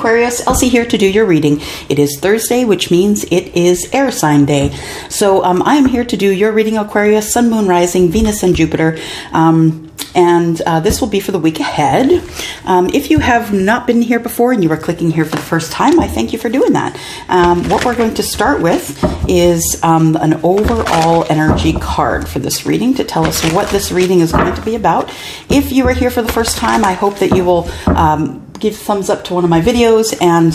Aquarius, Elsie here to do your reading. It is Thursday, which means it is air sign day. So I am here to do your reading, Aquarius, Sun, Moon, Rising, Venus, and Jupiter. And this will be for the week ahead. If you have not been here before and you are clicking here for the first time, I thank you for doing that. What we're going to start with is an overall energy card for this reading to tell us what this reading is going to be about. If you are here for the first time, I hope that you will give thumbs up to one of my videos and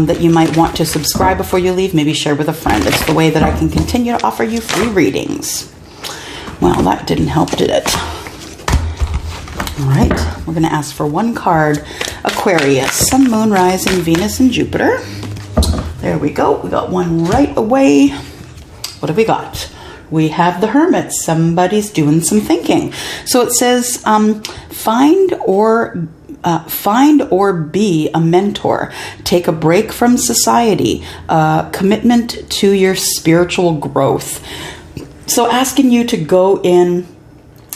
that you might want to subscribe before you leave, maybe share with a friend. It's the way that I can continue to offer you free readings. Well, that didn't help, did it? All right, we're going to ask for one card. Aquarius, Sun, Moon, Rising, Venus, and Jupiter. There we go. We got one right away. What have we got? We have the Hermit. Somebody's doing some thinking. So it says, find or be a mentor. Take a break from society. Commitment to your spiritual growth. So asking you to go in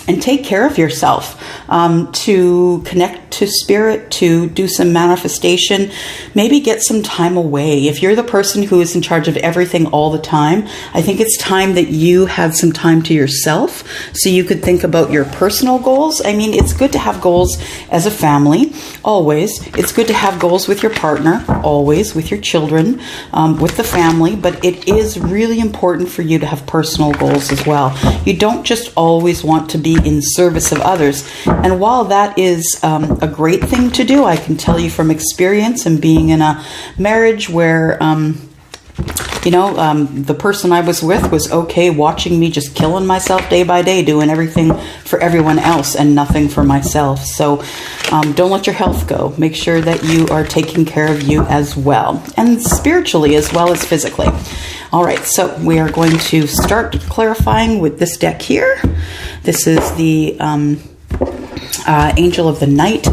and take care of yourself, to connect to spirit, to do some manifestation, maybe get some time away. If you're the person who is in charge of everything all the time, I think it's time that you had some time to yourself so you could think about your personal goals. I mean, it's good to have goals as a family, always. It's good to have goals with your partner, always, with your children, with the family, but it is really important for you to have personal goals as well. You don't just always want to be in service of others. And while that is a great thing to do, I can tell you from experience and being in a marriage where, the person I was with was okay watching me just killing myself day by day, doing everything for everyone else and nothing for myself. So don't let your health go. Make sure that you are taking care of you as well, and spiritually as well as physically. All right, so we are going to start clarifying with this deck here. This is the Angel of the Night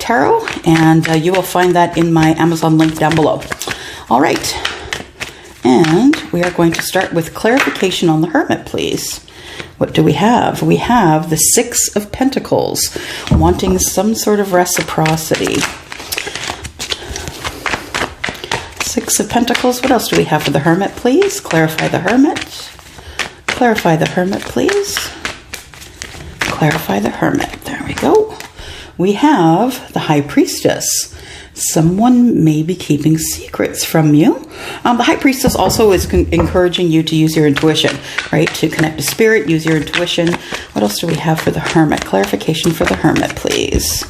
Tarot, and you will find that in my Amazon link down below. All right, and we are going to start with clarification on the Hermit, please. What do we have? We have the Six of Pentacles, wanting some sort of reciprocity. Six of Pentacles. What else do we have for the Hermit, please? Clarify the Hermit. Clarify the Hermit, please. Clarify the Hermit. There we go. We have the High Priestess. Someone may be keeping secrets from you. The High Priestess also is encouraging you to use your intuition, right? To connect to spirit, use your intuition. What else do we have for the Hermit? Clarification for the Hermit, please.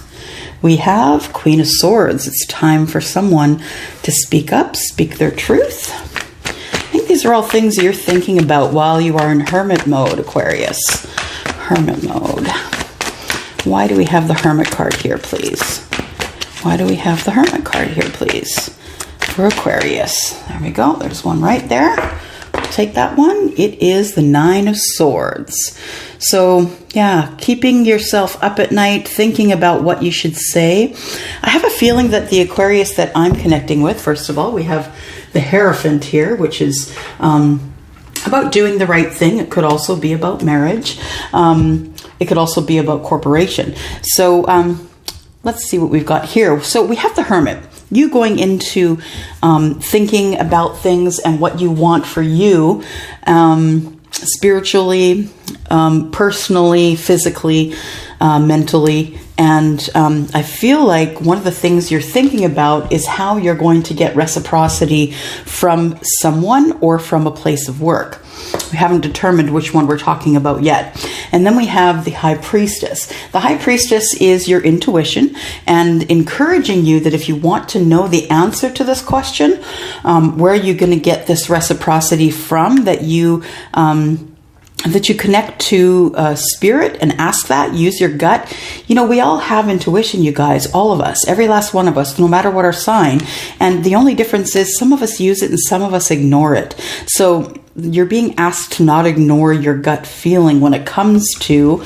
We have Queen of Swords. It's time for someone to speak up, speak their truth. I think these are all things you're thinking about while you are in Hermit mode, Aquarius. Hermit mode. Why do we have the Hermit card here, please? Why do we have the Hermit card here, please? For Aquarius. There we go. There's one right there. I'll take that one. It is the Nine of Swords. So, yeah, keeping yourself up at night, thinking about what you should say. I have a feeling that the Aquarius that I'm connecting with, first of all, we have the Hierophant here, which is about doing the right thing. It could also be about marriage. It could also be about corporation. So, let's see what we've got here. So we have the Hermit. You going into thinking about things and what you want for you, spiritually, personally, physically, mentally. And I feel like one of the things you're thinking about is how you're going to get reciprocity from someone or from a place of work. We haven't determined which one we're talking about yet. And then we have the High Priestess. The High Priestess is your intuition and encouraging you that if you want to know the answer to this question, where are you going to get this reciprocity from, that you connect to spirit and ask that, use your gut. You know, we all have intuition, you guys, all of us, every last one of us, no matter what our sign. And the only difference is some of us use it and some of us ignore it. So you're being asked to not ignore your gut feeling when it comes to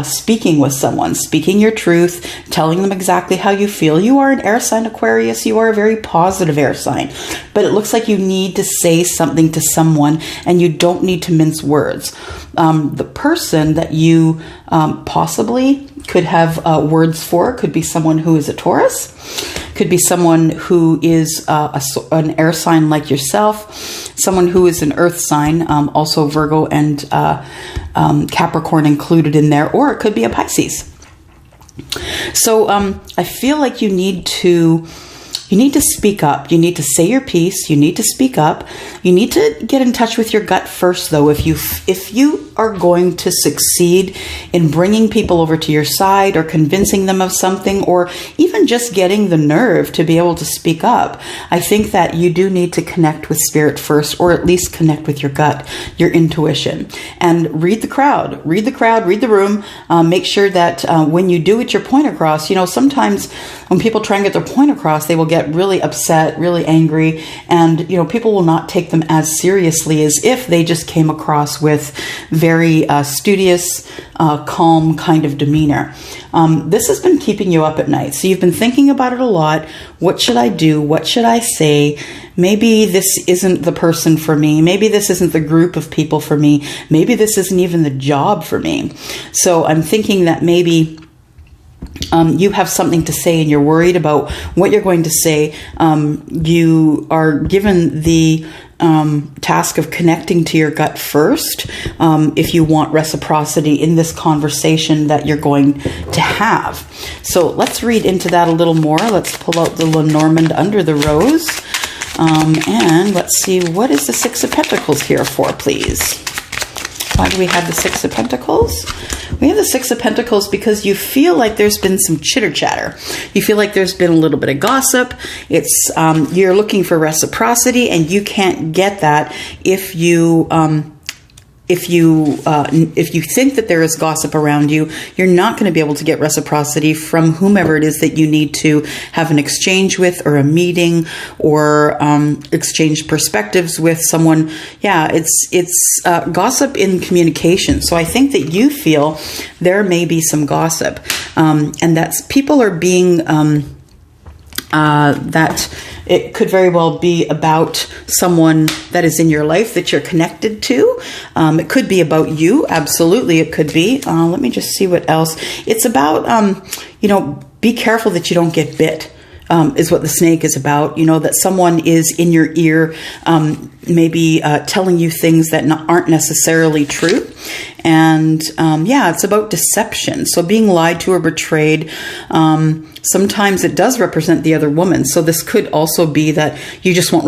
speaking with someone, speaking your truth, telling them exactly how you feel. You are an air sign, Aquarius. You are a very positive air sign. But it looks like you need to say something to someone and you don't need to mince words. The person that you possibly could have words for could be someone who is a Taurus, Could be someone who is an air sign like yourself, someone who is an earth sign, also Virgo and Capricorn included in there, or it could be a Pisces. So I feel like you need to speak up. You need to say your piece. You need to speak up. You need to get in touch with your gut first, though. If you are going to succeed in bringing people over to your side or convincing them of something, or even just getting the nerve to be able to speak up, I think that you do need to connect with spirit first, or at least connect with your gut, your intuition, and read the crowd, read the room. Make sure that when you do get your point across, sometimes when people try and get their point across, they will get really upset, really angry, and people will not take them as seriously as if they just came across with very studious, calm kind of demeanor. This has been keeping you up at night, so you've been thinking about it a lot. What should I do? What should I say? Maybe this isn't the person for me. Maybe this isn't the group of people for me. Maybe this isn't even the job for me. So I'm thinking that maybe you have something to say and you're worried about what you're going to say. You are given the task of connecting to your gut first if you want reciprocity in this conversation that you're going to have. So let's read into that a little more. Let's pull out the Lenormand under the rose. And let's see, what is the Six of Pentacles here for, please? Why do we have the Six of Pentacles? We have the Six of Pentacles because you feel like there's been some chitter chatter. You feel like there's been a little bit of gossip. It's you're looking for reciprocity, and you can't get that if you think that there is gossip around you. You're not going to be able to get reciprocity from whomever it is that you need to have an exchange with, or a meeting, or exchange perspectives with someone. Yeah, it's gossip in communication. So I think that you feel there may be some gossip, and that's people are being that it could very well be about someone that is in your life that you're connected to. It could be about you. Absolutely, it could be. Let me just see what else. It's about, be careful that you don't get bit. Is what the snake is about. That someone is in your ear, maybe telling you things that aren't necessarily true. And it's about deception. So being lied to or betrayed, sometimes it does represent the other woman. So this could also be that you just want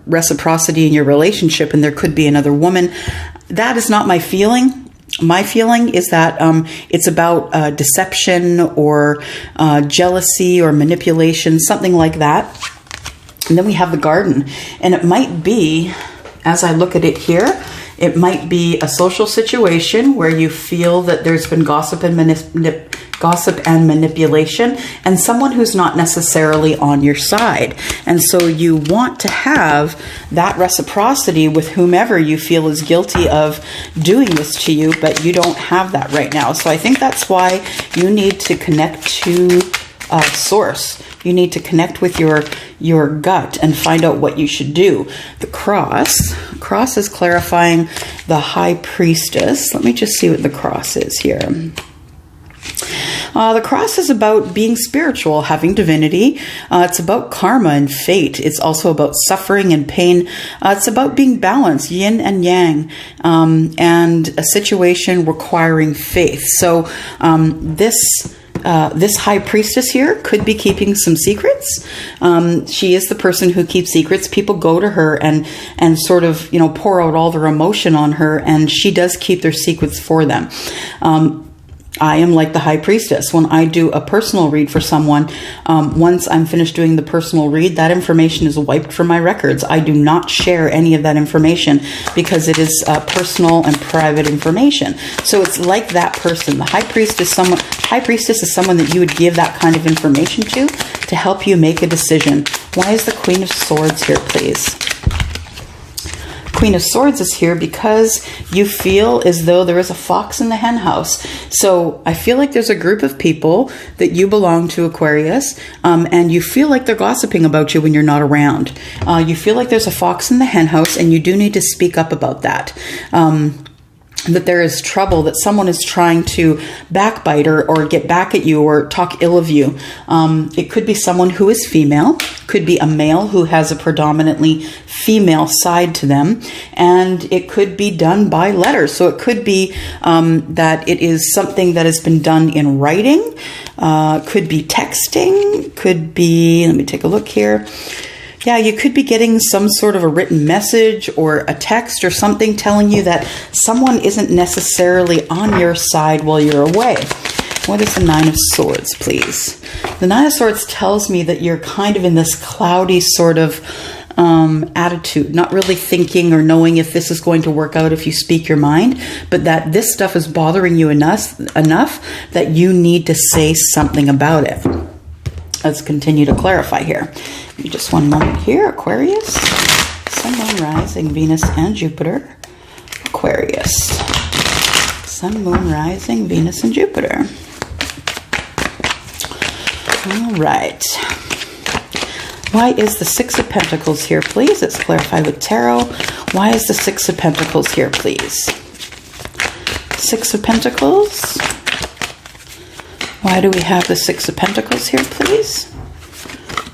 reciprocity in your relationship, and there could be another woman. That is not my feeling. My feeling is that it's about deception or jealousy or manipulation, something like that. And then we have the Garden. And it might be, as I look at it here, it might be a social situation where you feel that there's been gossip and manipulation, and someone who's not necessarily on your side. And so you want to have that reciprocity with whomever you feel is guilty of doing this to you, but you don't have that right now. So I think that's why you need to connect to source. You need to connect with your gut and find out what you should do. The cross is clarifying the High Priestess. Let me just see what the cross is here. The cross is about being spiritual, having divinity. It's about karma and fate. It's also about suffering and pain. It's about being balanced, yin and yang, and a situation requiring faith. So this High Priestess here could be keeping some secrets. She is the person who keeps secrets. People go to her and sort of, pour out all their emotion on her, and she does keep their secrets for them. I am like the High Priestess. When I do a personal read for someone, once I'm finished doing the personal read, that information is wiped from my records. I do not share any of that information because it is personal and private information. So it's like that person. The High Priestess is someone that you would give that kind of information to help you make a decision. Why is the Queen of Swords here, please? Queen of Swords is here because you feel as though there is a fox in the hen house. So I feel like there's a group of people that you belong to, Aquarius, and you feel like they're gossiping about you when you're not around. You feel like there's a fox in the hen house, and you do need to speak up about that. that there is trouble, that someone is trying to backbite or get back at you or talk ill of you. It could be someone who is female, could be a male who has a predominantly female side to them, and it could be done by letters. So it could be that it is something that has been done in writing, could be texting, could be, let me take a look here. Yeah, you could be getting some sort of a written message or a text or something telling you that someone isn't necessarily on your side while you're away. What is the Nine of Swords, please? The Nine of Swords tells me that you're kind of in this cloudy sort of attitude, not really thinking or knowing if this is going to work out if you speak your mind, but that this stuff is bothering you enough that you need to say something about it. Let's continue to clarify here. Give me just one moment here. Aquarius, Sun, Moon, Rising, Venus, and Jupiter. Aquarius, Sun, Moon, Rising, Venus, and Jupiter. All right. Why is the Six of Pentacles here, please? Let's clarify with Tarot. Why is the Six of Pentacles here, please? Six of Pentacles. Why do we have the Six of Pentacles here, please?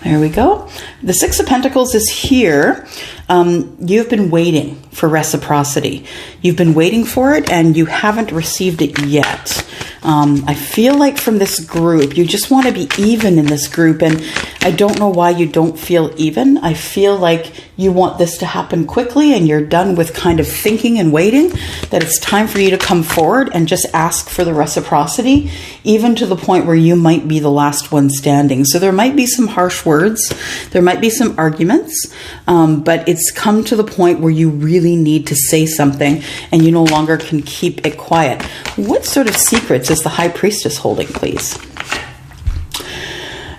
There we go. The Six of Pentacles is here. You've been waiting for reciprocity. You've been waiting for it and you haven't received it yet. I feel like from this group, you just want to be even in this group, and I don't know why you don't feel even. I feel like you want this to happen quickly and you're done with kind of thinking and waiting, that it's time for you to come forward and just ask for the reciprocity, even to the point where you might be the last one standing. So there might be some harsh words, there might be some arguments, but it's come to the point where you really need to say something and you no longer can keep it quiet. What sort of secrets is the High Priestess holding, please?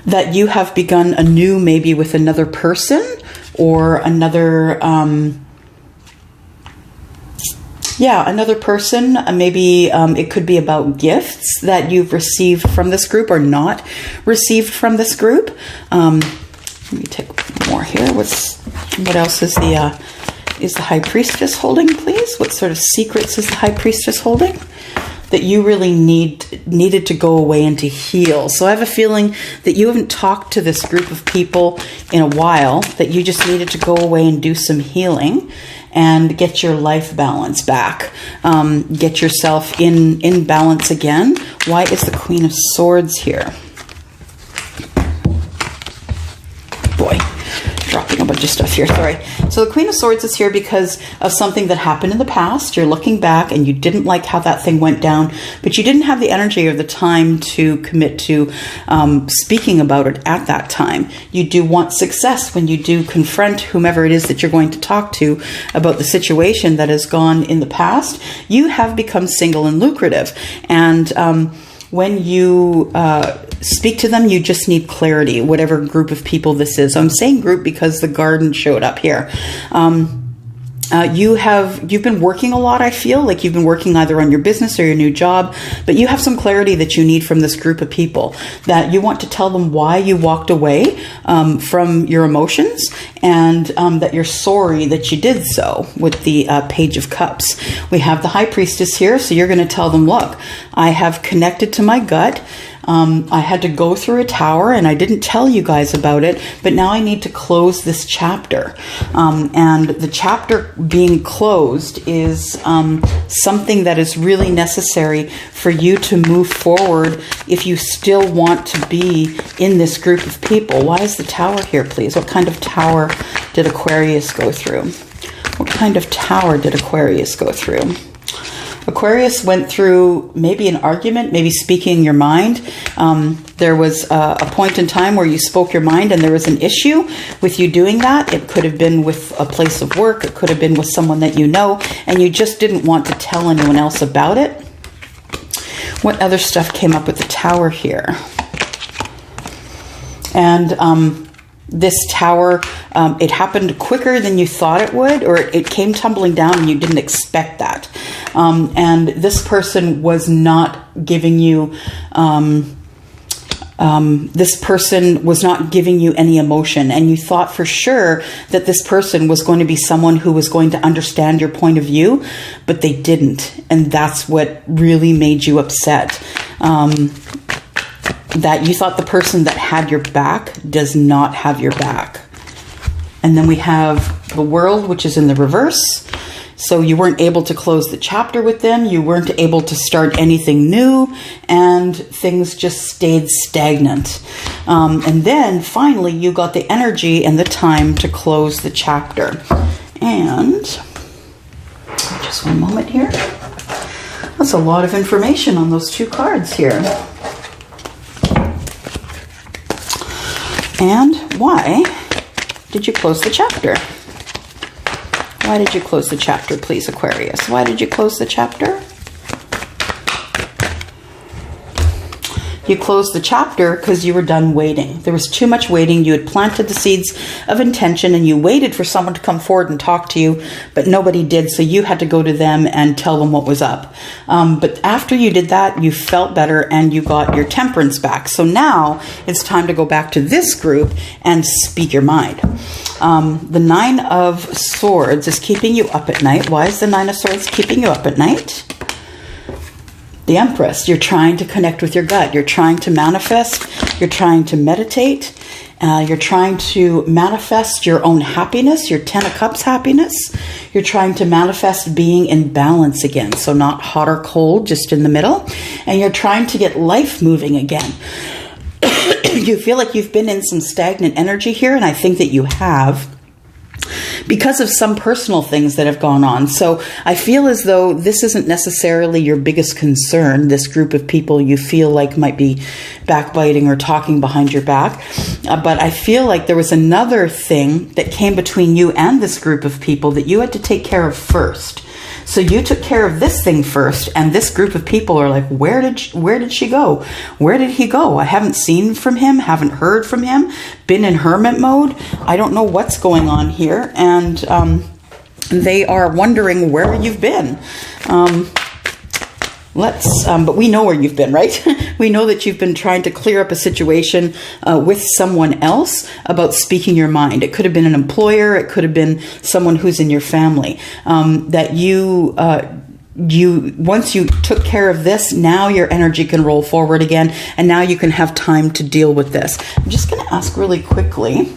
That you have begun anew, maybe with another person or another, another person. Maybe it could be about gifts that you've received from this group or not received from this group. Let me take more here. What else is the High Priestess holding, please? What sort of secrets is the High Priestess holding that you really needed to go away and to heal? So I have a feeling that you haven't talked to this group of people in a while, that you just needed to go away and do some healing and get your life balance back. Get yourself in balance again. Why is the Queen of Swords here? Boy, dropping a bunch of stuff here, sorry. So the Queen of Swords is here because of something that happened in the past. You're looking back and you didn't like how that thing went down, but you didn't have the energy or the time to commit to speaking about it at that time. You do want success when you do confront whomever it is that you're going to talk to about the situation that has gone in the past. You have become single and lucrative, and when you speak to them, you just need clarity, whatever group of people this is. So I'm saying group because the garden showed up here. You've been working a lot, I feel like you've been working either on your business or your new job, but you have some clarity that you need from this group of people, that you want to tell them why you walked away from your emotions, and that you're sorry that you did so with the Page of Cups. We have the High Priestess here, so you're going to tell them, look, I have connected to my gut. I had to go through a tower and I didn't tell you guys about it, but now I need to close this chapter. And the chapter being closed is something that is really necessary for you to move forward if you still want to be in this group of people. Why is the Tower here, please? What kind of tower did Aquarius go through? What kind of tower did Aquarius go through? Aquarius went through maybe an argument, maybe speaking your mind. There was a point in time where you spoke your mind and there was an issue with you doing that. It could have been with a place of work. It could have been with someone that you know, and you just didn't want to tell anyone else about it. What other stuff came up with the Tower here? And this Tower, it happened quicker than you thought it would, or it came tumbling down and you didn't expect that. And this person was not giving you this person was not giving you any emotion, and you thought for sure that this person was going to be someone who was going to understand your point of view, but they didn't. And that's what really made you upset. That you thought the person that had your back does not have your back. And then we have the World, which is in the reverse. So you weren't able to close the chapter with them. You weren't able to start anything new, and things just stayed stagnant. And then finally you got the energy and the time to close the chapter. And just one moment here. That's a lot of information on those two cards here. And why did you close the chapter? Why did you close the chapter, please, Aquarius? Why did you close the chapter? You closed the chapter because you were done waiting. There was too much waiting. You had planted the seeds of intention and you waited for someone to come forward and talk to you, but nobody did. So you had to go to them and tell them what was up. But after you did that, you felt better and you got your temperance back. So now it's time to go back to this group and speak your mind. The Nine of Swords is keeping you up at night. Why is the Nine of Swords keeping you up at night? The Empress, you're trying to connect with your gut. You're trying to manifest. You're trying to meditate. You're trying to manifest your own happiness, your Ten of Cups happiness. You're trying to manifest being in balance again. So not hot or cold, just in the middle. And you're trying to get life moving again. You feel like you've been in some stagnant energy here, and I think that you have, because of some personal things that have gone on. So I feel as though this isn't necessarily your biggest concern, this group of people you feel like might be backbiting or talking behind your back. But I feel like there was another thing that came between you and this group of people that you had to take care of first. So you took care of this thing first, and this group of people are like, where did she go? Where did he go? I haven't seen from him, haven't heard from him, been in hermit mode. I don't know what's going on here. And they are wondering where you've been. But we know where you've been, right? We know that you've been trying to clear up a situation with someone else about speaking your mind. It could have been an employer. It could have been someone who's in your family. That once you took care of this, now your energy can roll forward again, and now you can have time to deal with this. I'm just going to ask really quickly.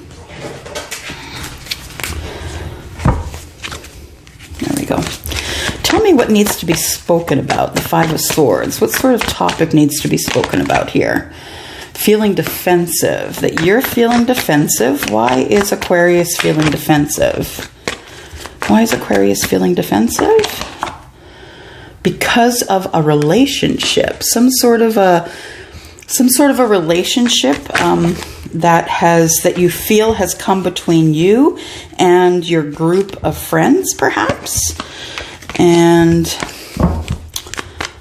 There we go. Tell me what needs to be spoken about, the Five of Swords. What sort of topic needs to be spoken about here? Feeling defensive. That you're feeling defensive. Why is Aquarius feeling defensive? Why is Aquarius feeling defensive? Because of a relationship. Some sort of a relationship that you feel has come between you and your group of friends, perhaps. And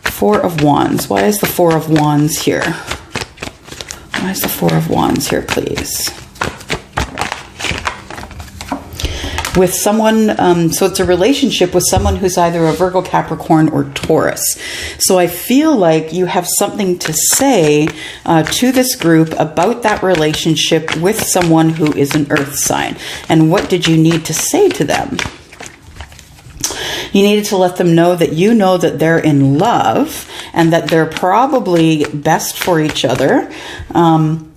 Four of Wands. Why is the Four of Wands here? Why is the Four of Wands here, please? With someone, so it's a relationship with someone who's either a Virgo, Capricorn, or Taurus. So I feel like you have something to say to this group about that relationship with someone who is an earth sign. And what did you need to say to them? You needed to let them know that you know that they're in love and that they're probably best for each other.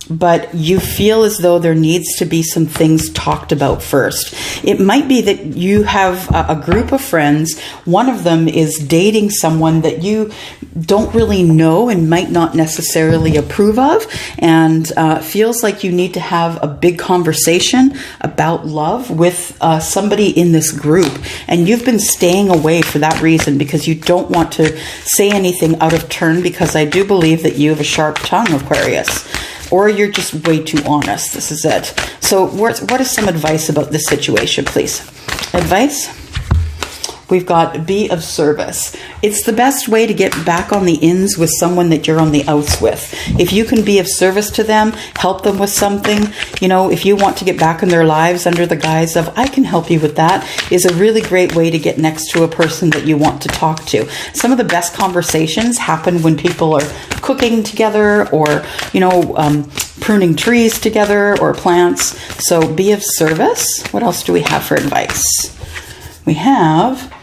But you feel as though there needs to be some things talked about first. It might be that you have a group of friends. One of them is dating someone that you don't really know and might not necessarily approve of, and feels like you need to have a big conversation about love with somebody in this group. And you've been staying away for that reason, because you don't want to say anything out of turn, because I do believe that you have a sharp tongue, Aquarius. Or you're just way too honest. This is it. So what is some advice about this situation, please? Advice? we've got be of service. It's the best way to get back on the ins with someone that you're on the outs with. If you can be of service to them, help them with something, you know, if you want to get back in their lives under the guise of, I can help you with that, is a really great way to get next to a person that you want to talk to. Some of the best conversations happen when people are cooking together or, you know, pruning trees together or plants. So be of service. What else do we have for advice? We have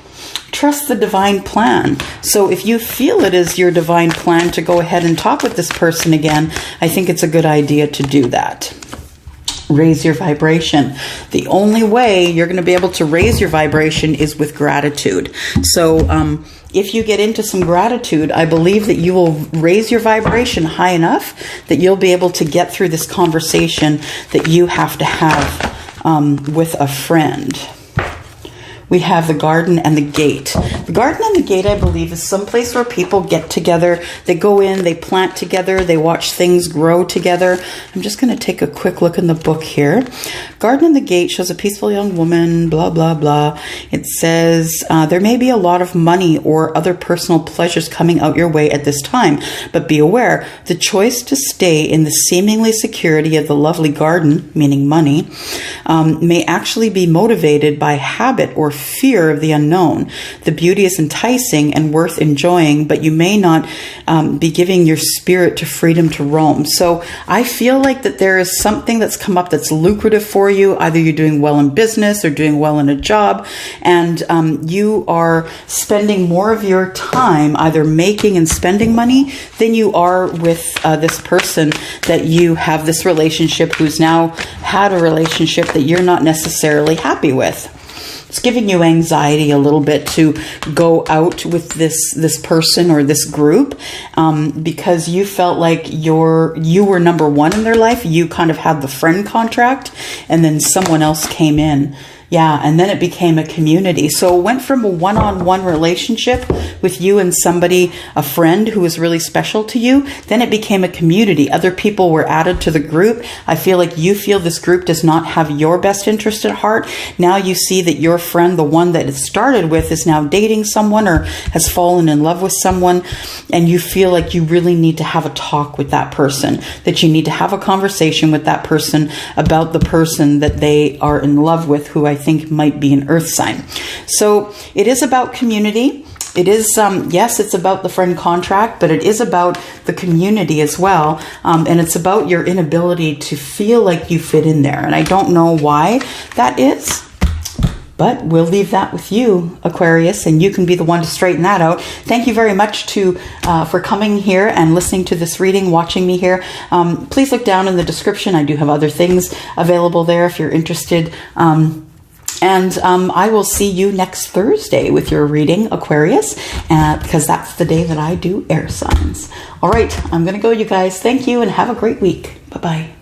trust the divine plan. So if you feel it is your divine plan to go ahead and talk with this person again, I think it's a good idea to do that. Raise your vibration. The only way you're going to be able to raise your vibration is with gratitude. So if you get into some gratitude, I believe that you will raise your vibration high enough that you'll be able to get through this conversation that you have to have with a friend. We have the garden and the gate. The garden and the gate, I believe, is some place where people get together. They go in, they plant together, they watch things grow together. I'm just going to take a quick look in the book here. Garden and the gate shows a peaceful young woman, blah, blah, blah. It says, there may be a lot of money or other personal pleasures coming out your way at this time, but be aware, the choice to stay in the seemingly security of the lovely garden, meaning money, may actually be motivated by habit or fear of the unknown. The beauty is enticing and worth enjoying, but you may not be giving your spirit to freedom to roam. So I feel like that there is something that's come up that's lucrative for you. Either you're doing well in business or doing well in a job, and you are spending more of your time either making and spending money than you are with this person that you have this relationship, who's now had a relationship that you're not necessarily happy with. It's giving you anxiety a little bit to go out with this person or this group because you felt like you were number one in their life. You kind of had the friend contract, and then someone else came in. Yeah, and then it became a community. So it went from a one-on-one relationship with you and somebody, a friend who was really special to you. Then it became a community. Other people were added to the group. I feel like you feel this group does not have your best interest at heart. Now you see that your friend, the one that it started with, is now dating someone or has fallen in love with someone. And you feel like you really need to have a talk with that person, that you need to have a conversation with that person about the person that they are in love with, who I think might be an earth sign. So it is about community. It is, yes, it's about the friend contract, but it is about the community as well. And it's about your inability to feel like you fit in there. And I don't know why that is, but we'll leave that with you, Aquarius, and you can be the one to straighten that out. Thank you very much for coming here and listening to this reading, watching me here. Please look down in the description. I do have other things available there if you're interested. And I will see you next Thursday with your reading, Aquarius, because that's the day that I do air signs. All right, I'm going to go, you guys. Thank you and have a great week. Bye-bye.